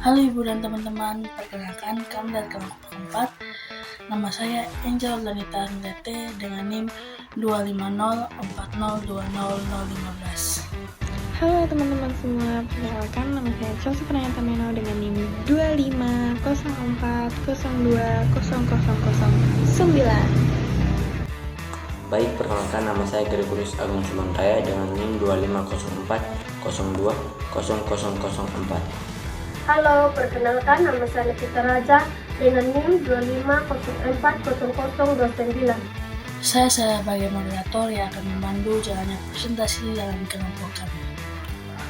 Halo Ibu dan teman-teman, perkenalkan kami dari kelompok 4. Nama saya Angel Lanita Nilete dengan NIM 25040200015. Halo teman-teman semua, perkenalkan nama saya Chelsea Pranayanta Meno dengan NIM 25040200009. Baik, perkenalkan nama saya Gregorius Agung Sumantraya dengan NIM 2504000004. Halo, perkenalkan nama saya Nikita Raja dengan NIM 25040029. Saya sebagai moderator yang akan memandu jalannya presentasi dalam kelompok kami.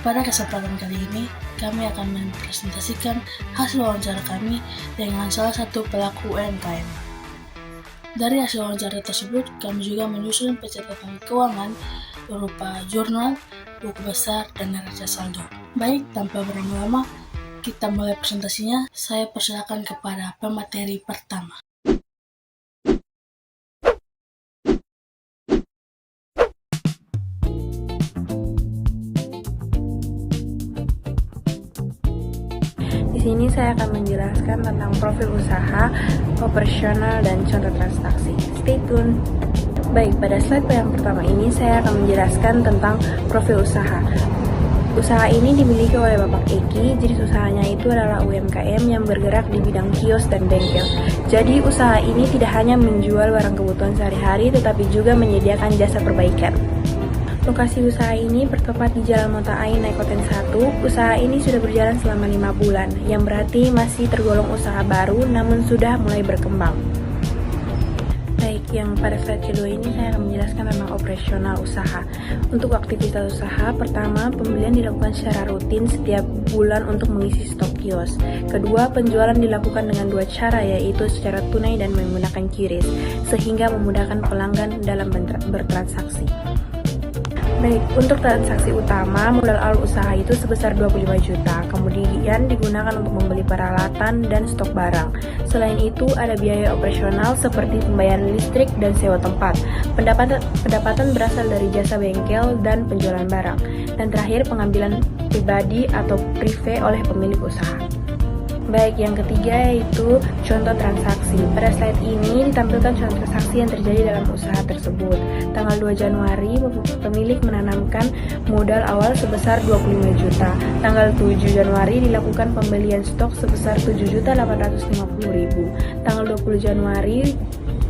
Pada kesempatan kali ini, kami akan mempresentasikan hasil wawancara kami dengan salah satu pelaku UMKM. Dari hasil wawancara tersebut, kami juga menyusun pencatatan keuangan berupa jurnal, buku besar, dan neraca saldo. Baik, tanpa berlama-lama, kita mulai presentasinya. Saya persilakan kepada pemateri pertama. Di sini saya akan menjelaskan tentang profil usaha, operasional, dan contoh transaksi. Stay tune. Baik, pada slide yang pertama ini saya akan menjelaskan tentang profil usaha. Usaha ini dimiliki oleh Bapak Eki. Jenis usahanya itu adalah UMKM yang bergerak di bidang kios dan bengkel. Jadi usaha ini tidak hanya menjual barang kebutuhan sehari-hari, tetapi juga menyediakan jasa perbaikan. Lokasi usaha ini bertempat di Jalan Mota Ain Naikoten 1. Usaha ini sudah berjalan selama 5 bulan, yang berarti masih tergolong usaha baru namun sudah mulai berkembang. Baik, yang pada slide kedua ini saya akan menjelaskan tentang operasional usaha. Untuk aktivitas usaha, pertama, pembelian dilakukan secara rutin setiap bulan untuk mengisi stok kios. Kedua, penjualan dilakukan dengan dua cara, yaitu secara tunai dan menggunakan QRIS, sehingga memudahkan pelanggan dalam bertransaksi. Baik, untuk transaksi utama, modal awal usaha itu sebesar 25 juta, kemudian digunakan untuk membeli peralatan dan stok barang. Selain itu, ada biaya operasional seperti pembayaran listrik dan sewa tempat. Pendapatan berasal dari jasa bengkel dan penjualan barang. Dan terakhir, pengambilan pribadi atau prive oleh pemilik usaha. Baik, yang ketiga yaitu contoh transaksi. Pada slide ini ditampilkan contoh transaksi yang terjadi dalam usaha tersebut. Tanggal 2 Januari, pemilik menanamkan modal awal sebesar 25 juta. Tanggal 7 Januari dilakukan pembelian stok sebesar 7.850.000. Tanggal 20 Januari,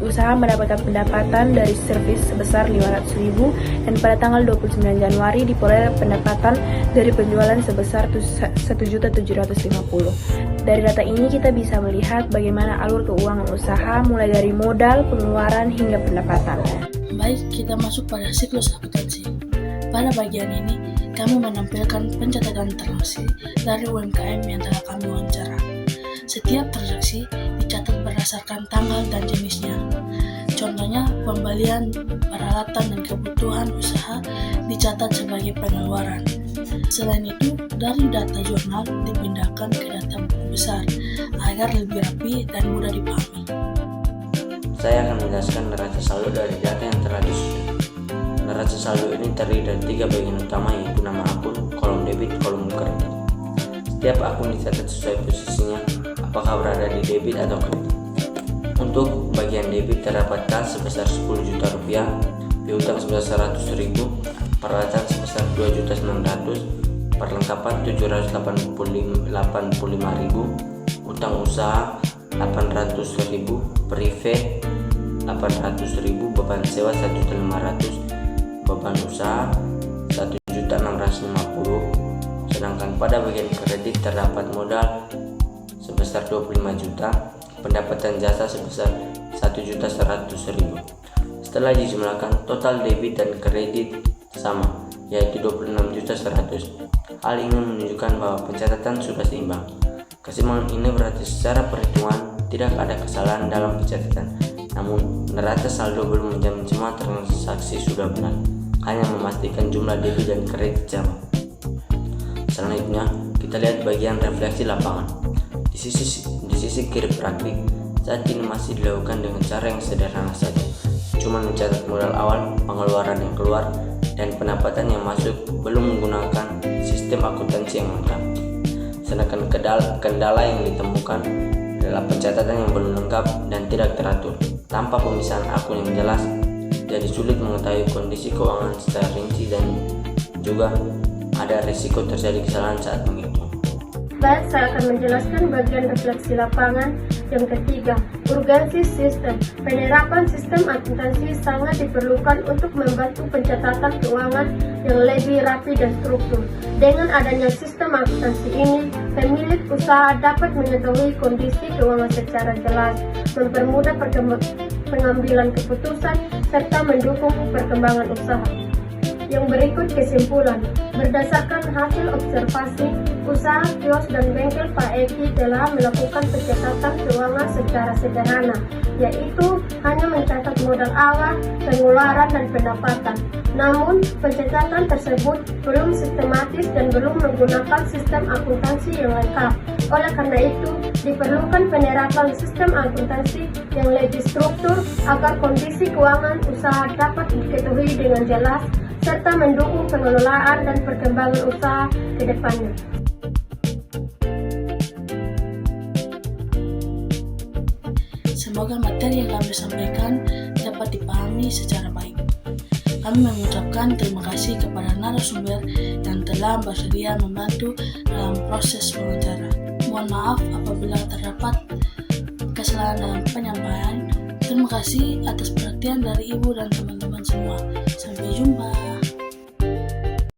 usaha mendapatkan pendapatan dari servis sebesar 500.000, dan pada tanggal 29 Januari diperoleh pendapatan dari penjualan sebesar 1.750.000. Dari data ini kita bisa melihat bagaimana alur keuangan usaha mulai dari modal, pengeluaran, hingga pendapatan. Baik, kita masuk pada siklus akuntansi. Pada bagian ini, kami menampilkan pencatatan transaksi dari UMKM yang telah kami wawancara. Setiap transaksi dicatat berdasarkan tanggal dan jenisnya. Contohnya, pembelian peralatan dan kebutuhan usaha dicatat sebagai pengeluaran. Selain itu, dari data jurnal dipindahkan ke data buku besar agar lebih rapi dan mudah dipahami. Saya akan menjelaskan neraca saldo dari data yang telah disusun. Neraca saldo ini terdiri dari 3 bagian utama, yaitu nama akun, kolom debit, kolom kredit. Setiap akun dicatat sesuai posisinya, apakah berada di debit atau kredit. Untuk bagian debit terdapat kas sebesar 10 juta rupiah, piutang sebesar 100.000, peralatan sebesar 2.900.000, perlengkapan 785.000, utang usaha 800.000, prive 800.000, beban sewa 1.500.000, beban usaha 1.650.000. Sedangkan pada bagian kredit terdapat modal sebesar 25 juta, pendapatan jasa sebesar 1.100.000. Setelah dijumlahkan, total debit dan kredit sama, yaitu 26.100.000. Hal ini menunjukkan bahwa pencatatan sudah seimbang. Keseimbangan ini berarti secara perhitungan tidak ada kesalahan dalam pencatatan. Namun, neraca saldo belum menjamin semua transaksi sudah benar, hanya memastikan jumlah debit dan kredit sama. Selanjutnya, kita lihat bagian refleksi lapangan. Di sisi kiri praktik, saat ini masih dilakukan dengan cara yang sederhana saja, cuma mencatat modal awal, pengeluaran yang keluar, dan pendapatan yang masuk, belum menggunakan sistem akuntansi yang lengkap. sedangkan kendala yang ditemukan adalah pencatatan yang belum lengkap dan tidak teratur. Tanpa pemisahan akun yang jelas, jadi sulit mengetahui kondisi keuangan secara rinci dan juga ada risiko terjadi kesalahan saat menghitung. Baik, saya akan menjelaskan bagian refleksi lapangan. Yang ketiga, urgensi sistem. Penerapan sistem akuntansi sangat diperlukan untuk membantu pencatatan keuangan yang lebih rapi dan struktur. Dengan adanya sistem akuntansi ini, pemilik usaha dapat mengetahui kondisi keuangan secara jelas, mempermudah pengambilan keputusan, serta mendukung perkembangan usaha. Yang berikut kesimpulan. Berdasarkan hasil observasi, usaha kios dan bengkel Pak Eki telah melakukan pencatatan keuangan secara sederhana, yaitu hanya mencatat modal awal, pengeluaran, dan pendapatan. Namun, pencatatan tersebut belum sistematis dan belum menggunakan sistem akuntansi yang lengkap. Oleh karena itu, diperlukan penerapan sistem akuntansi yang lebih struktur agar kondisi keuangan usaha dapat diketahui dengan jelas, serta mendukung pengelolaan dan perkembangan usaha ke depannya. Semoga materi yang kami sampaikan dapat dipahami secara baik. Kami mengucapkan terima kasih kepada narasumber yang telah bersedia membantu dalam proses wawancara. Mohon maaf apabila terdapat kesalahan dalam penyampaian. Terima kasih atas perhatian dari Ibu dan teman-teman semua. Sampai jumpa.